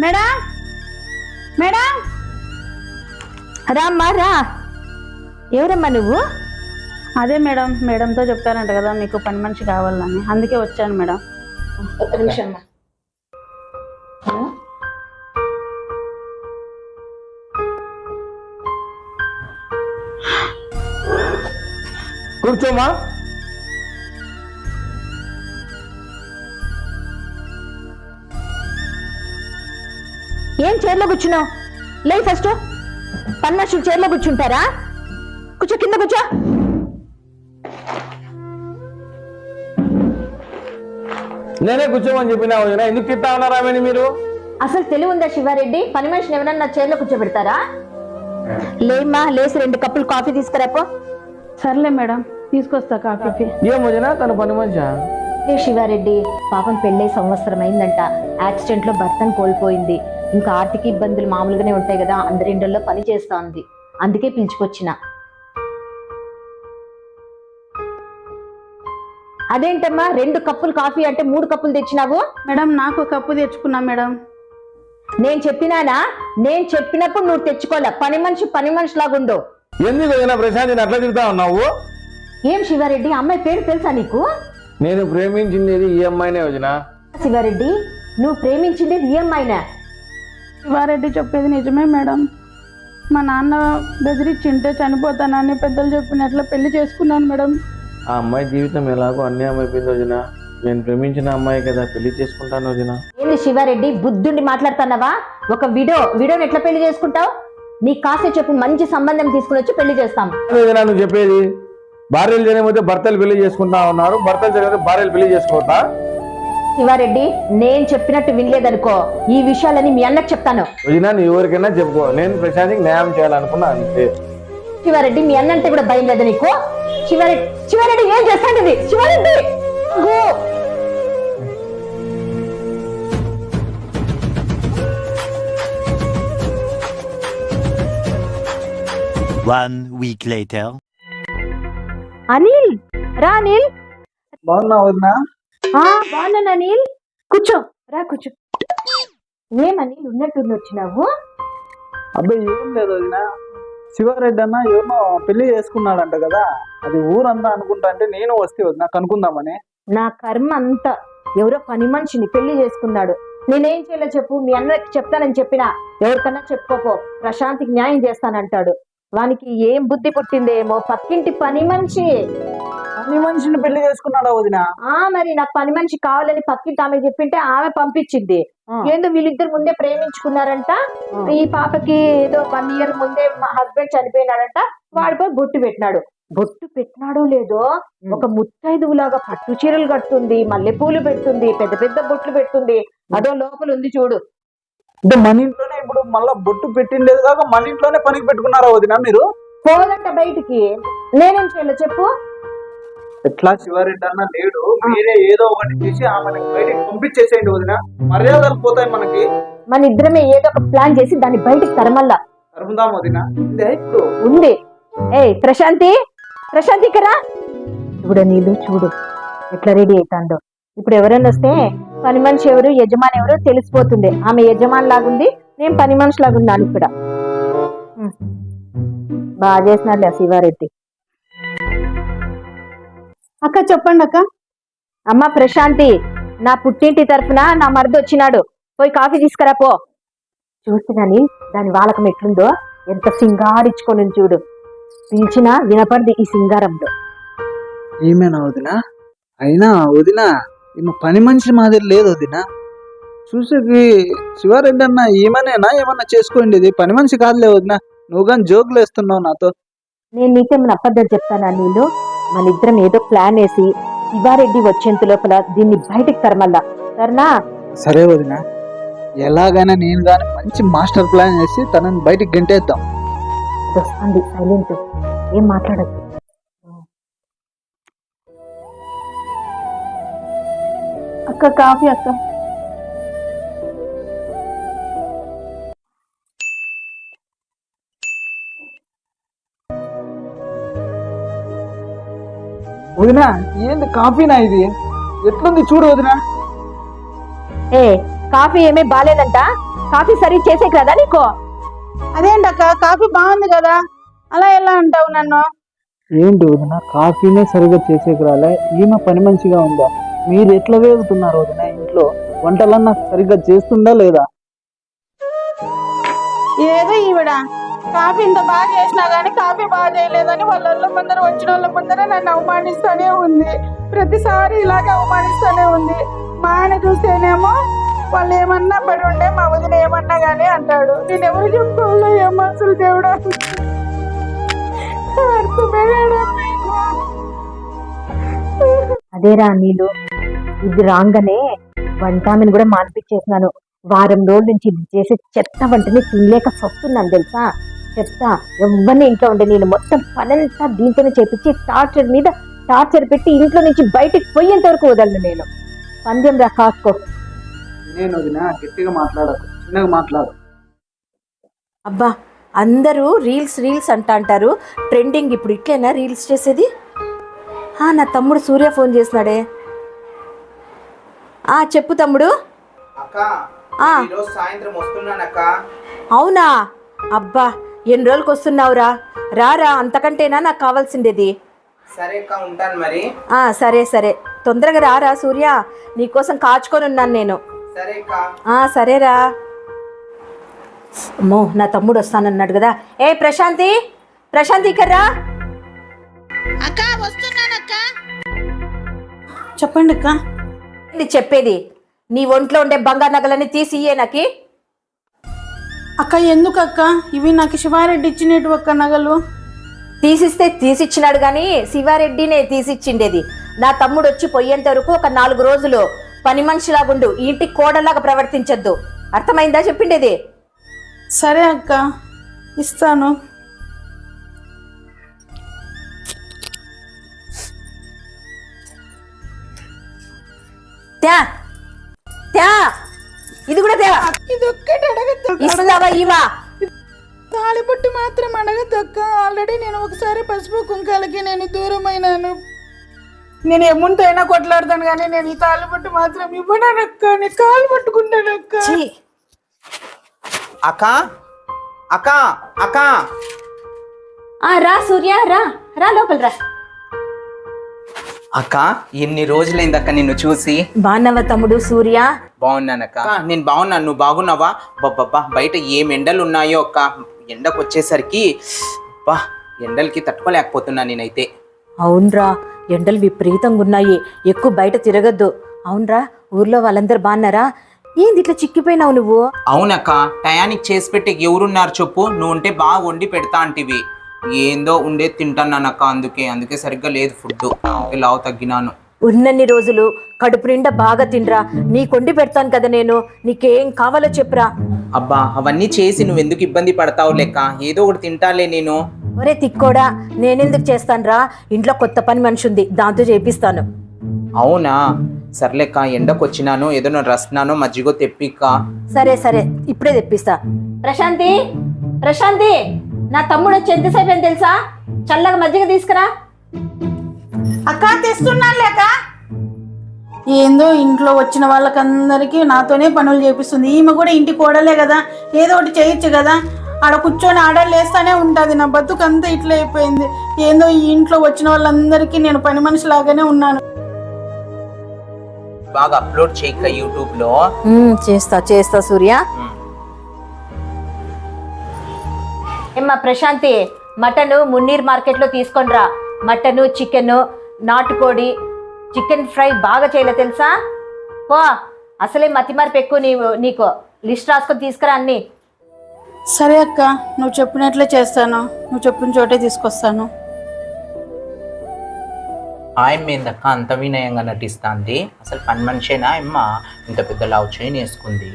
Madam madam రామ్మా రా. ఎవరమ్మా నువ్వు? అదే మేడం, మేడంతో చెప్తారంట కదా మీకు పని మనిషి కావాలని, అందుకే వచ్చాను మేడం. ఒక్క నిమిషం అమ్మా. కూర్చోమా. ఏం చైర్లో కూర్చున్నావు? లే ఫస్ట్. పని మనుషులు చైర్లో కూర్చుంటారా? కూర్చో, కింద కూర్చో. నేనే కూర్చోమని చెప్పినా వదినా, ఎందుకు తిట్టా ఉన్నారామని మీరు? అసలు తెలివి ఉందా శివారెడ్డి? పని మనిషిని ఎవరన్నా చైర్లో కూర్చోబెడతారా? లేమ్మా, లేసి 2 కప్పులు కాఫీ తీసుకురాపో. సర్లే మేడం, తీసుకొస్తా కాఫీ. ఏం వదినా, తన పని మనిషా? ఏ శివారెడ్డి, పాపం పెళ్ళై సంవత్సరం అయిందంట. యాక్సిడెంట్ లో భర్తను కోల్పోయింది. ఇంకా ఆర్థిక ఇబ్బందులు మామూలుగానే ఉంటాయి కదా, అందరిండల్లో పని చేస్తా ఉంది. అందుకే పిలుచుకొచ్చిన. అదేంటమ్మా 2 కప్పులు కాఫీ అంటే 3 కప్పులు తెచ్చినావు? మేడం, నాకు కప్పు తెచ్చుకున్నా మేడం. నేను చెప్పినానా? నేను చెప్పినప్పుడు నువ్వు తెచ్చుకోలే. పని మనిషి లాగుండు. ఎందుకు వదినా ప్రశాంతిని అట్లా తిడతా ఉన్నావు? ఏం శివారెడ్డి, అమ్మాయి పేరు తెలుసా నీకు? నేను ప్రేమించింది ఈ అమ్మాయినే వదినా. శివారెడ్డి, నువ్వు ప్రేమించింది ఈ అమ్మాయినా? శివారెడ్డి చెప్పేది నిజమే మేడం. మా నాన్న బెదిరించింటే చనిపోతానని పెద్దలు చెప్పినట్లు పెళ్లి చేసుకున్నాను మేడం. ఆ అమ్మాయి జీవితం ఎలాగో అన్యాయం అయిపోయింది వదినా. నేను ప్రేమించిన అమ్మాయి కదా, పెళ్లి చేసుకుంటాను వదినా. ఏంది శివారెడ్డి, బుద్ధుండి మాట్లాడుతున్నావా? ఒక వీడియోని ఎట్లా పెళ్లి చేసుకుంటావు? నీకు కాసే చెప్పు, మంచి సంబంధం తీసుకుని వచ్చి పెళ్లి చేస్తాం. వదినా నువ్వు చెప్పేది? భార్యలు చేయకపోతే భర్తలు పెళ్లి చేసుకుంటా ఉన్నారు, భర్తలు చేయకపోతే భార్యలు పెళ్లి చేసుకోవద్దా? శివారెడ్డి, నేను చెప్పినట్టు వినలేదనుకో, ఈ విషయాలని మీ అన్నకు చెప్తాను. వదినా నువ్వు ఎవరికైనా చెప్పుకో, నేను ప్రశాంతికి న్యాయం చేయాలనుకున్నా అంతే. శివారెడ్డి, మీ అన్న అంటే కూడా భయం లేదా నీకు? శివారెడ్డి ఏం చేస్తాండి ఇది? Siva Reddy go. One week later. Anil, రా అనిల్. బాగున్నా వదినా? బాగున్నాను అనిల్, కూర్చో, రా కూర్చో. ఏం అనిల్ ఉన్నట్టుండి వచ్చినావు? అబ్బాయి ఏం లేదు వదినా, శివారెడ్డి అన్న ఎవరినో పెళ్లి చేసుకున్నాడంట కదా, అది ఊరంతా అనుకుంటా అంటే నేను వస్తే వదినా కనుక్కుందామని. నా కర్మ అంతా, ఎవరో పని మనిషిని పెళ్లి చేసుకున్నాడు. నేనేం చేయలే చెప్పు, మీ అన్నకి చెప్తానని చెప్పినా ఎవరికన్నా చెప్పుకోపో, ప్రశాంతికి న్యాయం చేస్తానంటాడు. వానికి ఏం బుద్ధి పుట్టిందేమో, పక్కింటి పని మనిషి. పని మనిషిని పెళ్లి చేసుకున్నాడా వదినా? మరి నాకు పని మనిషి కావాలని పక్కింటి ఆమె చెప్పింటే ఆమె పంపించింది. ఏందో వీళ్ళిద్దరు ముందే ప్రేమించుకున్నారంట. ఈ పాపకి ఏదో 1 year ముందే మా హస్బెండ్ చనిపోయినాడంట. వాడిపోయి బొట్టు పెట్టినాడు. బొట్టు పెట్టినాడో లేదో, ఒక ముత్తైదువులాగా పట్టు చీరలు కడుతుంది, మల్లెపూలు పెడుతుంది, పెద్ద పెద్ద బొట్లు పెడుతుంది. అదో లోపల ఉంది చూడు. అంటే మన ఇంట్లోనే ఇప్పుడు మళ్ళా బొట్టు పెట్టిండేది కాక మన ఇంట్లోనే పనికి పెట్టుకున్నారా వదినా మీరు? పోదంట బయటికి. నేనేం చేయాలి చెప్పు? ఎట్లా శివారెడ్డి అన్న లేడు, మీరే ఏదో ఒకటి చేసి ఆమెను బయటికి పంపించేసేయండి వదినా, మర్యాదలు పోతాయి మనకి. మన ఇద్దరమే ఏదో ఒక ప్లాన్ చేసి దాన్ని బయటికి తరమల్లా. తరుముదాం వదినా. ఇప్పుడు ఉంది. ప్రశాంతి కదా, ఇప్పుడు నీళ్ళు చూడు ఎట్లా రెడీ అవుతాందో. ఇప్పుడు ఎవరైనా వస్తే పని మనిషి ఎవరు, యజమాని ఎవరు తెలిసిపోతుంది. ఆమె యజమాని లాగుంది, నేను పని మనిషి లాగున్నాను ఇక్కడ. బాగా చేసినాడు శివారెడ్డి. అక్క చెప్పండి అక్క. అమ్మ ప్రశాంతి, నా పుట్టింటి తరఫున నా మరిది వచ్చినాడు, పోయి కాఫీ తీసుకురా పో. చూసినని దాని వాలకం ఎట్లుందో, ఎంత సింగారించుకొని చూడు. పిలిచినా వినపడింది ఈ సింగారంలో. ఏమేనా వదినా? అయినా వదినా ఈమె పని మనిషి మాదిరి లేదు వదినా. చూసేకి శివారెడ్డి అన్న ఏమనేనా ఏమన్నా చేసుకోండి, పని మనిషి కాదులే వదినా. నువ్వు కానీ జోకులు వేస్తున్నావు నాతో. నేను నీకేమైనా అబద్ధాలు చెప్తానా? నీళ్ళు మన ఇద్దరం ఏదో ప్లాన్ వేసి శివారెడ్డి వచ్చేంత లోపల దీన్ని బయటికి తరమల్లా, సరేనా? సరే వదినా, ఎలాగైనా నేను కానీ మంచి మాస్టర్ ప్లాన్ చేసి తనని బయటికి గంటేద్దాం. వస్తుంది, సైలెంట్, ఏం మాట్లాడద్దు. అక్క కాఫీ అక్క. వదినా ఏంది కాఫీనా ఇది? ఎట్లుంది చూడు వదినా. కాఫీ ఏమీ బాలేదంట, కాఫీ సరి చేసేకి రాదా నీకు? అదేంటక్క, కాఫీ బాగుంది కదా, అలా ఎలా అంటావు నన్ను? ఏంటి వదిన, కాఫీనే సరిగా చేసేకి రాలే, ఈమె పని మంచిగా ఉందా? మీరు ఎట్లా వేగుతున్నారు వదిన? ఇంట్లో వంటలన్నా సరిగ్గా చేస్తుందా లేదా? ఏదో ఈవిడ కాఫీ ఇంత బాగా చేసినా గానీ కాఫీ బాగా చేయలేదని వాళ్ళ ముందర వచ్చిన వాళ్ళ ముందర నన్ను అవమానిస్తూనే ఉంది. ప్రతిసారి ఇలాగే అవమానిస్తూనే ఉంది. మా ఆయన చూస్తేనేమో వాళ్ళు ఏమన్నా పడి ఉంటే మా వదిన ఏమన్నా గానీ అంటాడు. నేను ఎవరు చెప్పుకోవాలో ఏం మనసులు దేవుడా, అర్థమే కాదు మీకు. అదేరా నీళ్ళు, ఇది రాగానే వంటామిని కూడా మానిపించేసినాను. వారం రోజుల నుంచి ఇది చేసే చెత్త వంటని తినలేక వస్తున్నాను తెలుసా. చెప్తా, ఎవరిని ఇంట్లో ఉండే నేను మొత్తం పనంతా దీంతోనే చేపించి టార్చర్ మీద టార్చర్ పెట్టి ఇంట్లో నుంచి బయటకు పోయేంత వరకు వదలను నేను. పందెం రా కాసుకో. నేను వదిన గట్టిగా మాట్లాడకు, చిన్నగా మాట్లాడు. అబ్బా, అందరూ రీల్స్ రీల్స్ అంటారు. ట్రెండింగ్ ఇప్పుడు ఇట్లేనా రీల్స్ చేసేది? నా తమ్ముడు సూర్య ఫోన్ చేసినాడే. చెప్పు తమ్ముడు. సాయంత్రం వస్తున్నానక్క. అవునా? అబ్బా, ఎన్ని రోజులకు వస్తున్నావురా? రారా, అంతకంటేనా నాకు కావాల్సిండేది. సరే అక్క, ఉంటాను మరి. సరే సరే, తొందరగా రారా సూర్య, నీకోసం కాచుకొని ఉన్నాను నేను. సరే అక్క. సరేరా. అమ్మో, నా తమ్ముడు వస్తానన్నాడు కదా. ప్రశాంతి, ప్రశాంతి ఇక్కడ రా. అక్క వస్తున్నానక్క. చెప్పండి అక్క. చెప్పేది, నీ ఒంట్లో ఉండే బంగారు నగలన్నీ తీసి ఇయ్యే నాకి. అక్క ఎందుకు అక్క? ఇవి నాకు శివారెడ్డి ఇచ్చినట్టు అక్క నగలు. తీసిస్తే తీసిచ్చినాడు గాని శివారెడ్డినే తీసిచ్చిండేది. నా తమ్ముడు వచ్చి పోయేంత వరకు ఒక 4 రోజులు పని మనిషిలాగుండు, ఈ ఇంటికి కోడలాగా ప్రవర్తించద్దు. అర్థమైందా చెప్పిండేది? సరే అక్క, ఇస్తాను. ఇది కూడా తేవా. ఇది ఒక్కటి అడగద్దు. ఇస్తావా ఇవా? తాళిబొట్టు మాత్రం అడగద్దక్క. ఆల్రెడీ నేను ఒకసారి పసుపు కుంకాలకి నేను దూరమైనాను. నేను ఎమ్ముంతో అయినా కొట్లాడతాను కానీ నేను ఈ తాళిబొట్టు మాత్రం ఇవ్వడానక్క. నేను కాలు పట్టుకుంటానక్క. అక్క అక్క అక్క. రా సూర్య, రా రా, లోపల రా. అక్క, ఎన్ని రోజులైందక్క నిన్ను చూసి. బాగున్నావా తమ్ముడు సూర్య? బాగున్నానక్క. నేను బాగున్నాను, నువ్వు బాగున్నావా? బాబ్బా, బయట ఏం ఎండలు ఉన్నాయో అక్క. ఎండకు వచ్చేసరికి బా, ఎండలకి తట్టుకోలేకపోతున్నా నేనైతే. అవునరా, ఎండలు విపరీతంగా ఉన్నాయి, ఎక్కువ బయట తిరగద్దు. అవునరా, ఊర్లో వాళ్ళందరూ బాగున్నారా? ఏంది ఇట్లా చిక్కిపోయినావు నువ్వు? అవునక్క, టయానికి చేసి పెట్టి ఎవరున్నారు చెప్పు? నువ్వు ఉంటే బాగా వండి పెడతా అంటివి. ఏందో ఉండే తింటానక్క, అందుకే సరిగ్గా లేదు ఫుడ్, లావు తగ్గినాను. ఉన్నన్ని రోజులు కడుపు నిండా బాగా తినరా, నీ కొండి పెడతాను కదా నేను. నీకేం కావాలో చెప్పురా. అబ్బా, అవన్నీ చేసి నువ్వెందుకు ఇబ్బంది పడతావు లెక్క, ఏదో ఒకటి తింటాలే నేను. ఒరే తిక్కోడా, నేనెందుకు చేస్తానురా? ఇంట్లో కొత్త పని మనిషి ఉంది, దాంతో చేపిస్తాను. అవునా? సర్లేక్క, ఎండకు వచ్చినాను, ఏదో రసనానో మజ్జిగో తెప్పిక్క. సరే సరే, ఇప్పుడే తెప్పిస్తా. ప్రశాంతి, ప్రశాంతి, నా తమ్ముడు వచ్చి ఎంతసేపు అని తెలుసా? చల్లగా మజ్జిగ తీసుకురా. అక్క తెస్తున్నాను లేక. ఏందో ఇంట్లో వచ్చిన వాళ్ళకందరికీ నాతోనే పనులు చేపిస్తుంది. ఈమె కూడా ఇంటి కోడలే కదా, ఏదో ఒకటి చేయొచ్చు కదా. ఆడ కూర్చొని ఆర్డర్లు వేస్తానే ఉంటుంది. నా బతుకు అంతా ఇట్లా అయిపోయింది. ఏందో ఈ ఇంట్లో వచ్చిన వాళ్ళందరికీ నేను పని మనిషి లాగానే ఉన్నాను. బాగా అప్లోడ్ చేయక యూట్యూబ్ లో. చేస్తా సూర్య. ఏమ్మా ప్రశాంతి, మటన్ మున్నీర్ మార్కెట్ లో తీసుకొని రా. మటన్, చికెన్, నాటుకోడి, చికెన్ ఫ్రై బాగా చేయలే తెలుసా? పో, అసలే మతిమార్పు ఎక్కువ నీకు. లిస్ట్ రాసుకొని తీసుకురా అన్ని. సరే అక్క, నువ్వు చెప్పినట్లే చేస్తాను. నువ్వు చెప్పిన చోటే తీసుకొస్తాను. ఆయమ్మేందక్క అంత వినయంగా నటిస్తాంది? అసలు పని మనిషేనా అమ్మ? ఇంత పెద్ద లావు చైన్ వేసుకుంది.